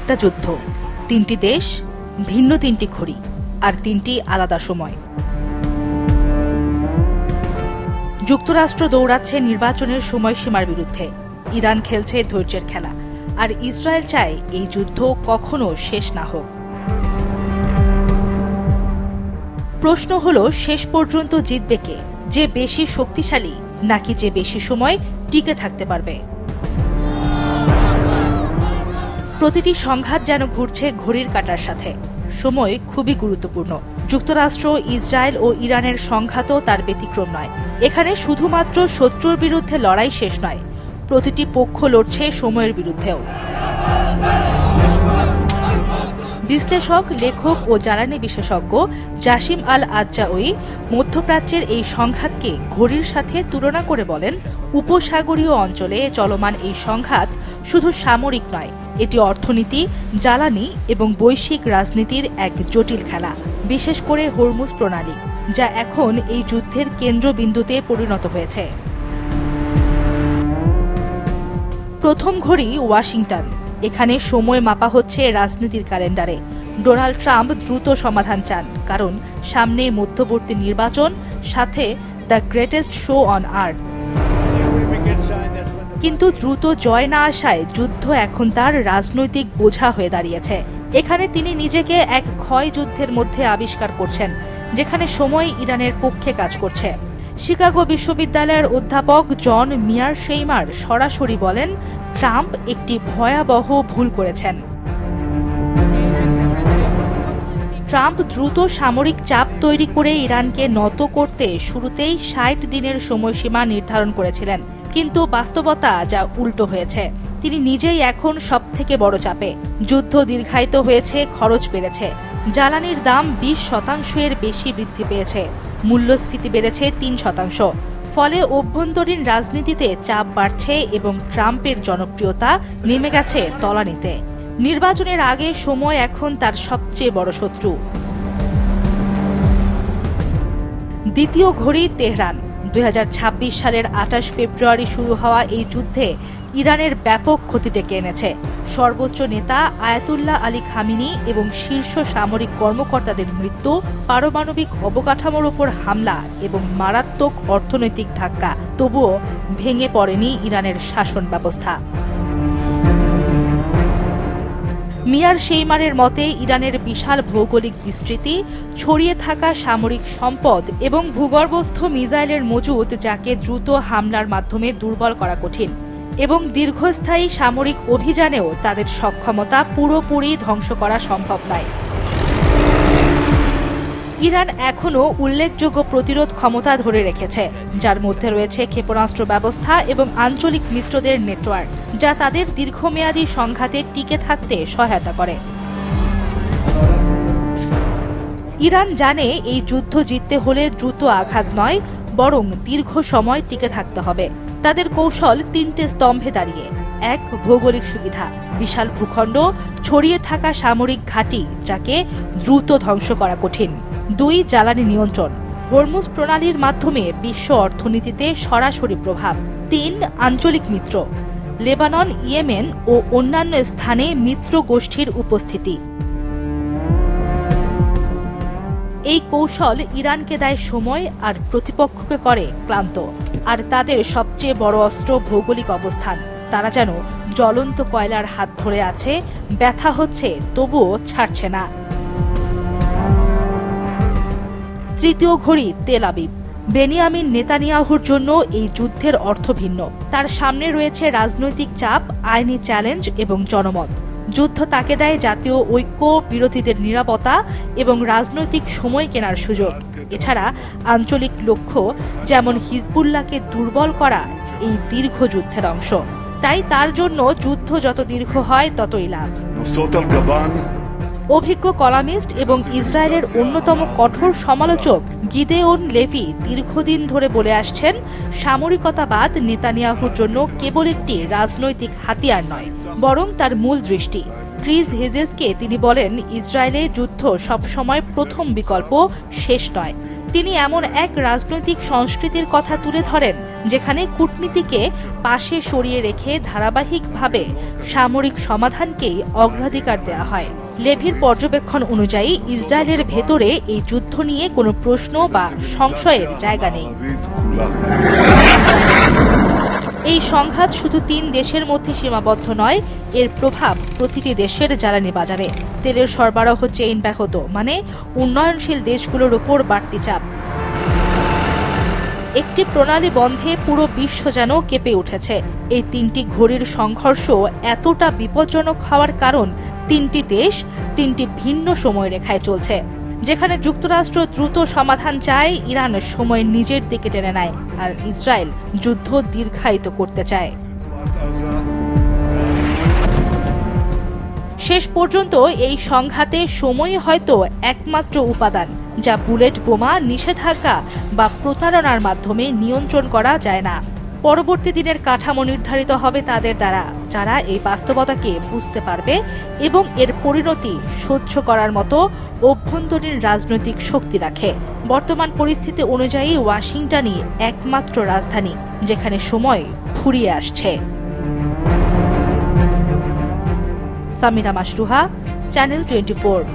একটা যুদ্ধ, তিনটি দেশ, ভিন্ন তিনটি ঘড়ি, আর তিনটি আলাদা সময়। যুক্তরাষ্ট্র দৌড়াচ্ছে নির্বাচনের সময়সীমার বিরুদ্ধে, ইরান খেলছে ধৈর্যের খেলা, আর ইসরায়েল চায় এই যুদ্ধ কখনো শেষ না হোক। প্রশ্ন হলো, শেষ পর্যন্ত জিতবে কে? যে বেশি শক্তিশালী, নাকি যে বেশি সময় টিকে থাকতে পারবে? প্রতিটি সংঘাত যেন ঘুরছে ঘড়ির কাঁটার সাথে। সময় খুবই গুরুত্বপূর্ণ। যুক্তরাষ্ট্র, ইসরায়েল ও ইরানের সংঘাতও তার ব্যতিক্রম নয়। এখানে শুধুমাত্র শত্রুর বিরুদ্ধে লড়াই শেষ নয়, প্রতিটি পক্ষ লড়ছে সময়ের বিরুদ্ধেও। বিশ্লেষক, লেখক ও জ্বালানি বিশেষজ্ঞ জাসিম আল আজ্জাউই মধ্যপ্রাচ্যের এই সংঘাতকে ঘড়ির সাথে তুলনা করে বলেন, উপসাগরীয় অঞ্চলে চলমান এই সংঘাত শুধু সামরিক নয়, এটি অর্থনীতি, জ্বালানি এবং বৈশ্বিক রাজনীতির এক জটিল খেলা, বিশেষ করে হরমুজ প্রণালী, যা এখন এই যুদ্ধের কেন্দ্রবিন্দুতে পরিণত হয়েছে। প্রথম ঘড়ি ওয়াশিংটন। এখানে সময় মাপা হচ্ছে রাজনীতির ক্যালেন্ডারে। ডোনাল্ড ট্রাম্প দ্রুত সমাধান চান, কারণ সামনে মধ্যবর্তী নির্বাচন, সাথে the greatest show on earth. কিন্তু দ্রুত জয় না আসায় যুদ্ধ এখন তার রাজনৈতিক বোঝা হয়ে দাঁড়িয়েছে। এখানে তিনি নিজেকে এক ক্ষয় যুদ্ধের মধ্যে আবিষ্কার করছেন, যেখানে সময় ইরানের পক্ষে কাজ করছে। শিকাগো বিশ্ববিদ্যালয়ের অধ্যাপক জন মিয়ারশেইমার সরাসরি বলেন, ট্রাম্প একটি ভয়াবহ ভুল করেছেন। ট্রাম্প দ্রুত সামরিক চাপ তৈরি করে ইরানকে নত করতে শুরুতেই ৬০ দিনের সময়সীমা নির্ধারণ করেছিলেন, কিন্তু বাস্তবতা যা উল্টো হয়েছে। তিনি নিজেই এখন সবথেকে বড় চাপে। যুদ্ধ দীর্ঘায়িত হয়েছে, খরচ বেড়েছে, জ্বালানির দাম ২০% বেশি বৃদ্ধি পেয়েছে, মূল্যস্ফীতি বেড়েছে ৩%। ফলে অভ্যন্তরীণ রাজনীতিতে চাপ বাড়ছে এবং ট্রাম্পের জনপ্রিয়তা নেমে গেছে তলানিতে। নির্বাচনের আগে সময় এখন তার সবচেয়ে বড় শত্রু। দ্বিতীয় ঘড়ি তেহরান। ২০২৬ সালের ২৮ ফেব্রুয়ারি শুরু হওয়া এই যুদ্ধে ইরানের ব্যাপক ক্ষতি ডেকে এনেছে। সর্বোচ্চ নেতা আয়াতুল্লাহ আলী খামিনি এবং শীর্ষ সামরিক কর্মকর্তাদের মৃত্যু, পারমাণবিক অবকাঠামোর ওপর হামলা এবং মারাত্মক অর্থনৈতিক ধাক্কা। তবুও ভেঙে পড়েনি ইরানের শাসন ব্যবস্থা। মিয়ারশেইমারের মতে, ইরানের বিশাল ভৌগোলিক বিস্তৃতি, ছড়িয়ে থাকা সামরিক সম্পদ এবং ভূগর্ভস্থ মিসাইলের মজুদ, যাকে দ্রুত হামলার মাধ্যমে দুর্বল করা কঠিন, এবং দীর্ঘস্থায়ী সামরিক অভিযানেও তাদের সক্ষমতা পুরোপুরি ধ্বংস করা সম্ভব নয়। ইরান এখনও উল্লেখযোগ্য প্রতিরোধ ক্ষমতা ধরে রেখেছে, যার মধ্যে রয়েছে ক্ষেপণাস্ত্র ব্যবস্থা এবং আঞ্চলিক মিত্রদের নেটওয়ার্ক, যা তাদের দীর্ঘমেয়াদী সংঘাতে টিকে থাকতে সহায়তা করে। ইরান জানে, এই যুদ্ধ জিততে হলে দ্রুত আঘাত নয়, বরং দীর্ঘ সময় টিকে থাকতে হবে। তাদের কৌশল ৩টে স্তম্ভে দাঁড়িয়ে। ১. ভৌগোলিক সুবিধা, বিশাল ভূখণ্ড, ছড়িয়ে থাকা সামরিক ঘাঁটি, যাকে দ্রুত ধ্বংস করা কঠিন। ২. জ্বালানি নিয়ন্ত্রণ, হরমুজ প্রণালীর মাধ্যমে বিশ্ব অর্থনীতিতে সরাসরি প্রভাব। ৩. আঞ্চলিক মিত্র, লেবানন, ইয়েমেন ও অন্যান্য স্থানে মিত্র গোষ্ঠীর উপস্থিতি। এই কৌশল ইরানকে দেয় সময় আর প্রতিপক্ষকে করে ক্লান্ত। আর তাদের সবচেয়ে বড় অস্ত্র ভৌগোলিক অবস্থান। তারা যেন জ্বলন্ত কয়লার হাত ধরে আছে, ব্যথা হচ্ছে তবুও ছাড়ছে না। তৃতীয় ঘড়ি তেল আবিব। বেনিয়ামিন নেতানিয়াহুর জন্য এই যুদ্ধের অর্থ ভিন্ন। তার সামনে রয়েছে রাজনৈতিক চাপ, আইনি চ্যালেঞ্জ এবং জনমত। যুদ্ধ তাকে দেয় জাতীয় ঐক্য, বিরোধীদের নিরাপত্তা এবং রাজনৈতিক সময় কেনার সুযোগ। এছাড়া আঞ্চলিক লক্ষ্য, যেমন হিজবুল্লাহকে দুর্বল করা, এই দীর্ঘ যুদ্ধের অংশ। তাই তার জন্য যুদ্ধ যত দীর্ঘ হয় ততই লাভ। অভিজ্ঞ কলামিস্ট এবং ইসরায়েলের অন্যতম কঠোর সমালোচক গিদেওন লেভি দীর্ঘদিন ধরে বলে আসছেন, সামরিকতাবাদ নেতানিয়াহুর জন্য কেবল একটি রাজনৈতিক হাতিয়ার নয়, বরং তার মূল দৃষ্টি। ক্রিস হেজেসকে তিনি বলেন, ইসরায়েলে যুদ্ধ সবসময় প্রথম বিকল্প, শেষ নয়। তিনি এমন এক রাজনৈতিক সংস্কৃতির কথা তুলে ধরেন যেখানে কূটনীতিকে পাশে সরিয়ে রেখে ধারাবাহিকভাবে সামরিক সমাধানকেই অগ্রাধিকার দেওয়া হয়। লেভির পর্যবেক্ষণ অনুযায়ী ইসরায়েলের ভেতরে এই যুদ্ধ নিয়ে কোনো প্রশ্ন বা সংশয়ের জায়গা নেই। এই সংঘাত শুধু 3 দেশের মধ্যে সীমাবদ্ধ নয়, এর প্রভাব প্রতিটি দেশের জ্বালানি বাজারে। তেলের সরবরাহ চেইন ব্যাহত, মানে উন্নয়নশীল দেশগুলোর উপর বাড়তি চাপ। একটি প্রণালী বন্ধে পুরো বিশ্ব যেন কেঁপে উঠেছে। এই 3টি ঘড়ির সংঘর্ষ এতটা বিপজ্জনক হওয়ার কারণ 3টি দেশ 3টি ভিন্ন সময়রেখায় চলছে। যেখানে যুক্তরাষ্ট্র দ্রুত সমাধান চায়, ইরান সময় নিজের দিকে টেনে নেয়, আর ইসরায়েল যুদ্ধ দীর্ঘায়িত করতে চায়। শেষ পর্যন্ত এই সংঘাতে সময় হয়তো একমাত্র উপাদান যা বুলেট বোমা, নিষেধাজ্ঞা বা প্রতারণার মাধ্যমে নিয়ন্ত্রণ করা যায় না। পরবর্তী দিনের কাঠামো নির্ধারিত হবে তাদের দ্বারা, যারা এই বাস্তবতাকে বুঝতে পারবে এবং এর পরিণতি সহ্য করার মতো অভ্যন্তরীণ রাজনৈতিক শক্তি রাখে। বর্তমান পরিস্থিতি অনুযায়ী ওয়াশিংটনই একমাত্র রাজধানী যেখানে সময় ফুরিয়ে আসছে। সামিরা মাসরুহা, চ্যানেল 24।